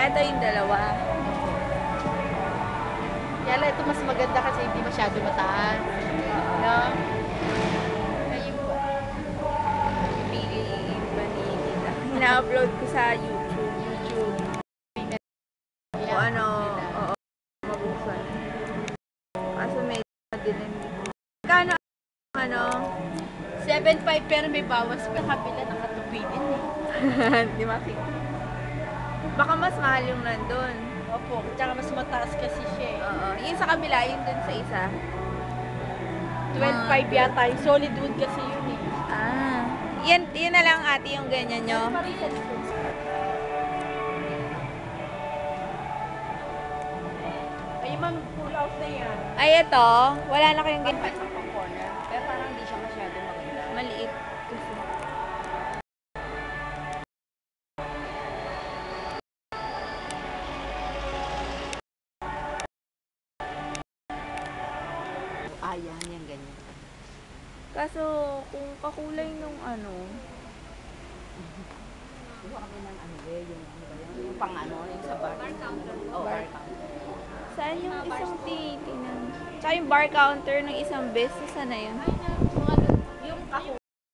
ito yung dalawa. Yala, ito mas maganda kasi hindi masyado mataas. No? Ayun po. Pili ba ni Tita? Ina-upload ko sa YouTube. Kung ano, oo, mabusan. Kaso medyo madilim. Kano ano? 7.5 pero may bawas pa. Kabila nakatupi din eh. Di makita. Baka mas mahal yung nandun. Opo, tsaka mas mataas kasi siya eh. Oo. Yung sa kabila, yun dun sa isa. 12.5 yata. Yung solid wood kasi yun eh. Ah. Yan na lang ate yung ganyan nyo. Ay, ma'am, pull out na yan. Ay, ito. Wala na kayong ganyan. Sa corner. Pero parang hindi siya masyado maganda. Maliit kasi. Ayan, yan ganyan. Kaso, kung kakulay nung ano, Kuha kami ng ano eh, yung ano ba yun? Yung pang ano, yung sa bar. Oh, bar counter. saan yung isang tinitingnan? Tsaka yung bar counter ng isang beses, sana yun?